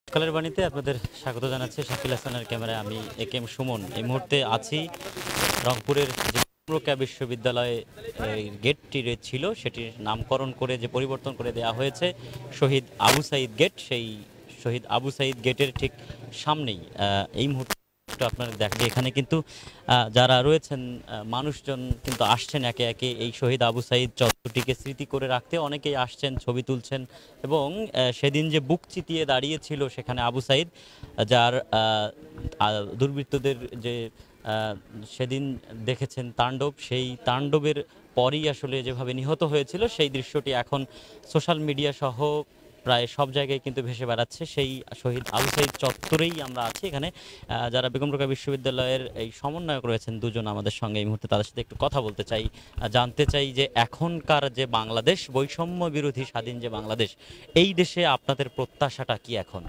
সকালের বাণীতে আপনাদের স্বাগত জানাচ্ছি। শাকিল হাসানের ক্যামেরায় আমি একেএম সুমন। এই মুহূর্তে আছি রংপুরের যে পূর্বকা বিশ্ববিদ্যালয়ে গেটটি ছিল সেটির নামকরণ করে যে পরিবর্তন করে দেওয়া হয়েছে শহীদ আবু সাঈদ গেট, সেই শহীদ আবু সাঈদ গেটের ঠিক সামনেই এই মুহূর্তে আপনারা দেখেন এখানে কিন্তু যারা রয়েছেন মানুষজন কিন্তু আসছেন একে একে এই শহীদ আবু সাঈদ চত্বরটিকে স্মৃতি করে রাখতে। অনেকেই আসছেন, ছবি তুলছেন এবং সেদিন যে বুক চিতিয়ে দাঁড়িয়েছিল সেখানে আবু সাঈদ, যার দুর্বৃত্তদের যে সেদিন দেখেছেন তাণ্ডব, সেই তাণ্ডবের পরই আসলে যেভাবে নিহত হয়েছিল সেই দৃশ্যটি এখন সোশ্যাল মিডিয়া সহ প্রায় সব জায়গায় কিন্তু ভেসে বেড়াচ্ছে। সেই শহীদ আবু সাঈদ চত্বরেই আমরা আছি। এখানে যারা বেগম রোকেয়া বিশ্ববিদ্যালয়ের এই সমন্বয়ক রয়েছেন দুজন আমাদের সঙ্গে এই মুহূর্তে, তাদের সাথে একটু কথা বলতে চাই, জানতে চাই যে এখনকার যে বাংলাদেশ, বৈষম্য বিরোধী স্বাধীন যে বাংলাদেশ, এই দেশে আপনাদের প্রত্যাশাটা কি এখন?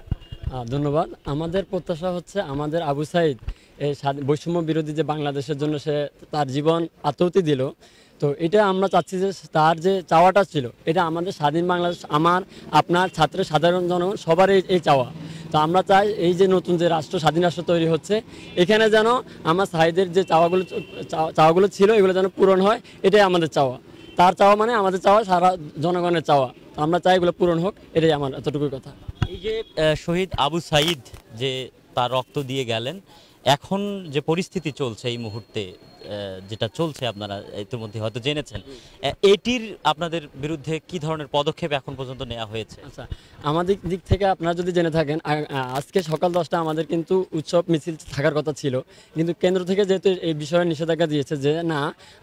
ধন্যবাদ। আমাদের প্রত্যাশা হচ্ছে আমাদের আবু সাঈদ এই বৈষম্য বিরোধী যে বাংলাদেশের জন্য সে তার জীবন আত্মাহুতি দিল, তো এটা আমরা চাচ্ছি যে তার যে চাওয়াটা ছিল এটা আমাদের স্বাধীন বাংলাদেশ, আমার আপনার ছাত্রের সাধারণ জনগণ সবার এই চাওয়া। তো আমরা চাই এই যে নতুন যে রাষ্ট্র, স্বাধীন রাষ্ট্র তৈরি হচ্ছে, এখানে যেন আমার সাঈদের যে চাওয়াগুলো ছিল এগুলো যেন পূরণ হয়, এটাই আমাদের চাওয়া। তার চাওয়া মানে আমাদের চাওয়া, সারা জনগণের চাওয়া। আমরা চাই এগুলো পূরণ হোক, এটাই আমার এতটুকুই কথা। এই যে শহীদ আবু সাঈদ যে তার রক্ত দিয়ে গেলেন, এখন যে পরিস্থিতি চলছে এই মুহূর্তে, যেটা চলছে আপনারা ইতিমধ্যে হয়তো জেনেছেন, এটির আপনাদের বিরুদ্ধে কি ধরনের পদক্ষেপ এখন পর্যন্ত নেওয়া হয়েছে? আচ্ছা, আমাদের দিক থেকে আপনারা যদি জেনে থাকেন, আজকে সকাল 10টা আমাদের কিন্তু উৎসব মিছিল থাকার কথা ছিল, কিন্তু কেন্দ্র থেকে যেহেতু এই বিষয়ে নিষেধাজ্ঞা দিয়েছে যে না,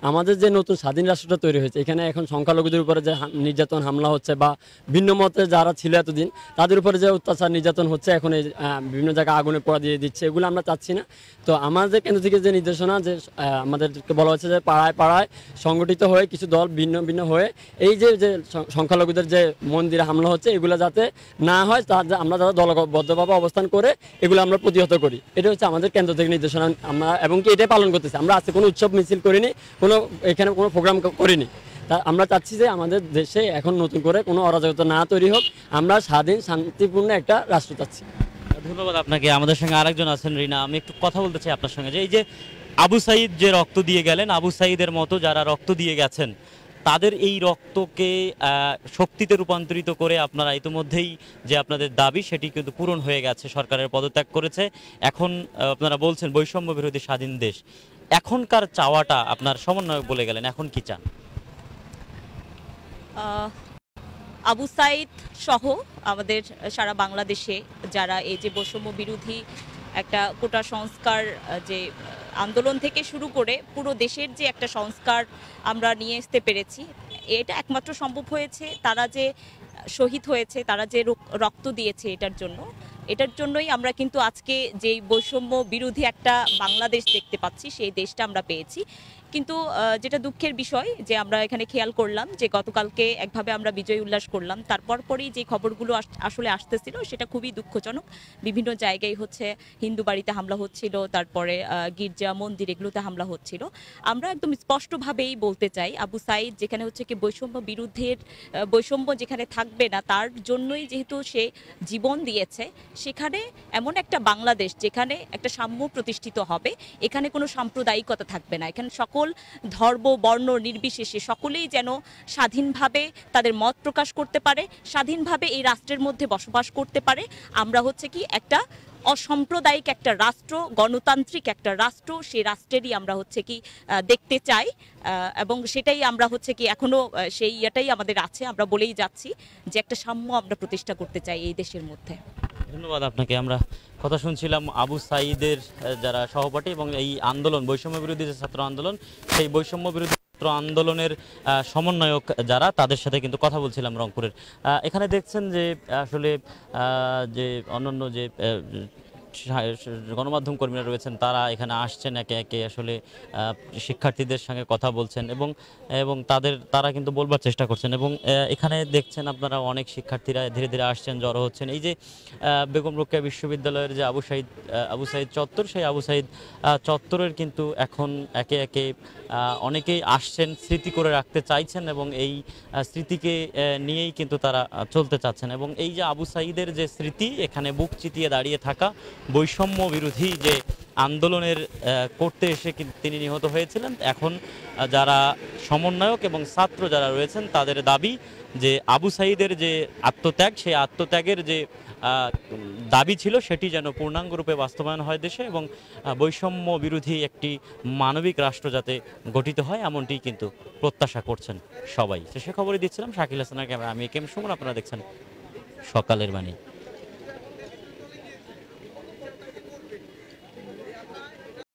আমাদের যে নতুন স্বাধীন রাষ্ট্রটা তৈরি হয়েছে এখানে এখন সংখ্যালঘুদের উপরে যে নির্যাতন হামলা হচ্ছে বা ভিন্ন মতে যারা ছিল এতদিন তাদের উপরে যে অত্যাচার নির্যাতন হচ্ছে, এখন এই বিভিন্ন জায়গায় আগুনে পোড়া দিয়ে দিচ্ছে, এগুলো আমরা চাচ্ছি না। তো আমাদের কেন্দ্র থেকে যে নির্দেশনা, যে আমাদেরকে বলা হচ্ছে যে পাড়ায় পাড়ায় সংগঠিত হয়ে কিছু দল ভিন্ন ভিন্ন হয়ে এই যে সংখ্যালঘুদের যে মন্দিরে হামলা হচ্ছে এগুলো যাতে না হয়, আমরা যারা দলবদ্ধভাবে অবস্থান করে এগুলো আমরা প্রতিহত করি, এটা হচ্ছে আমাদের কেন্দ্র থেকে নির্দেশনা। আমরা এবং কি এটাই পালন করতেছি। আমরা আজকে কোনো উৎসব মিছিল করিনি, এখানে কোনো প্রোগ্রাম করিনি। তা আমরা চাচ্ছি যে আমাদের দেশে এখন নতুন করে কোনো অরাজকতা না তৈরি হোক, আমরা স্বাধীন শান্তিপূর্ণ একটা রাষ্ট্র চাচ্ছি। ধন্যবাদ আপনাকে। আমাদের সঙ্গে আরেকজন আছেন রিনা, আমি একটু কথা বলতে চাই আপনার সঙ্গে যে এই যে আবু সাঈদ যে রক্ত দিয়ে গেলেন, আবু সাঈদের মতো যারা রক্ত দিয়ে গেছেন তাদের এই রক্তকে শক্তিতে রূপান্তরিত করে আপনারা ইতিমধ্যেই যে আপনাদের দাবি সেটি কিন্তু পূরণ হয়ে গেছে, সরকারের পদত্যাগ করেছে, এখন আপনারা বলছেন বৈষম্য বিরোধী স্বাধীন দেশ। এখনকার চাওয়াটা আপনার সমন্বয়ক বলে গেলেন, এখন কি চান? আবু সাঈদ সহ আমাদের সারা বাংলাদেশে যারা এই যে বৈষম্য বিরোধী একটা কোটা সংস্কার যে আন্দোলন থেকে শুরু করে পুরো দেশের যে একটা সংস্কার আমরা নিয়ে আসতে পেরেছি, এটা একমাত্র সম্ভব হয়েছে তারা যে শহীদ হয়েছে, তারা যে রক্ত দিয়েছে, এটার জন্যই আমরা কিন্তু আজকে যেই বৈষম্য বিরোধী একটা বাংলাদেশ দেখতে পাচ্ছি, সেই দেশটা আমরা পেয়েছি। কিন্তু যেটা দুঃখের বিষয় যে আমরা এখানে খেয়াল করলাম যে গতকালকে একভাবে আমরা বিজয় উল্লাস করলাম, তারপর পরেই যে খবরগুলো আসলে আসতেছিল সেটা খুবই দুঃখজনক। বিভিন্ন জায়গায় হচ্ছে হিন্দু বাড়িতে হামলা হচ্ছিল, তারপরে গির্জা মন্দির এগুলোতে হামলা হচ্ছিল। আমরা একদম স্পষ্টভাবেই বলতে চাই, আবু সাঈদ যেখানে হচ্ছে কি বৈষম্য যেখানে থাকবে না, তার জন্যই যেহেতু সে জীবন দিয়েছে, সেখানে এমন একটা বাংলাদেশ যেখানে একটা সাম্য প্রতিষ্ঠিত হবে, এখানে কোনো সাম্প্রদায়িকতা থাকবে না, এখানে সকল ধর্ম বর্ণ নির্বিশেষে সকলেই যেন স্বাধীনভাবে তাদের মত প্রকাশ করতে পারে, স্বাধীনভাবে এই রাষ্ট্রের মধ্যে বসবাস করতে পারে। আমরা হচ্ছে কি একটা অসাম্প্রদায়িক একটা রাষ্ট্র, গণতান্ত্রিক একটা রাষ্ট্র, সেই রাষ্ট্রেরই আমরা হচ্ছে কি দেখতে চাই, এবং সেটাই আমরা হচ্ছে কি এখনো সেই ইয়েটাই আমাদের আছে। আমরা বলেই যাচ্ছি যে একটা সাম্য আমরা প্রতিষ্ঠা করতে চাই এই দেশের মধ্যে। ধন্যবাদ আপনাকে। আমরা কথা শুনছিলাম আবু সাঈদের যারা সহপাঠী এবং এই আন্দোলন বৈষম্য বিরোধী যে ছাত্র আন্দোলন, সেই বৈষম্য বিরোধী ছাত্র আন্দোলনের সমন্বয়ক যারা, তাদের সাথে কিন্তু কথা বলছিলাম রংপুরের। এখানে দেখছেন যে আসলে যে অন্যান্য যে গণমাধ্যম কর্মীরা রয়েছেন তারা এখানে আসছেন, একে একে আসলে শিক্ষার্থীদের সঙ্গে কথা বলছেন এবং এবং তারা কিন্তু বলবার চেষ্টা করছেন এবং এখানে দেখছেন আপনারা অনেক শিক্ষার্থীরা ধীরে ধীরে আসছেন, জড়ো হচ্ছেন। এই যে বেগম রোকেয়া বিশ্ববিদ্যালয়ের যে আবু সাইদ চত্বর, সেই আবু সাইদ চত্বরের কিন্তু এখন একে একে অনেকেই আসছেন, স্মৃতি করে রাখতে চাইছেন এবং এই স্মৃতিকে নিয়েই কিন্তু তারা চলতে চাচ্ছেন। এবং এই যে আবু সাইদের যে স্মৃতি, এখানে বুক চিতিয়ে দাঁড়িয়ে থাকা, বৈষম্য বিরোধী যে আন্দোলনের করতে এসে তিনি নিহত হয়েছিলেন, এখন যারা সমন্বয়ক এবং ছাত্র যারা রয়েছেন তাদের দাবি যে আবু সাইদের যে আত্মত্যাগ, সেই আত্মত্যাগের যে দাবি ছিল সেটি যেন পূর্ণাঙ্গ রূপে বাস্তবায়ন হয় দেশে এবং বৈষম্য বিরোধী একটি মানবিক রাষ্ট্র যাতে গঠিত হয়, এমনটি কিন্তু প্রত্যাশা করছেন সবাই। সে খবরই দিচ্ছিলাম, শাকিল হাসানের ক্যামেরা, আমি একেএম সুমন, আপনারা দেখছেন সকালের বাণী।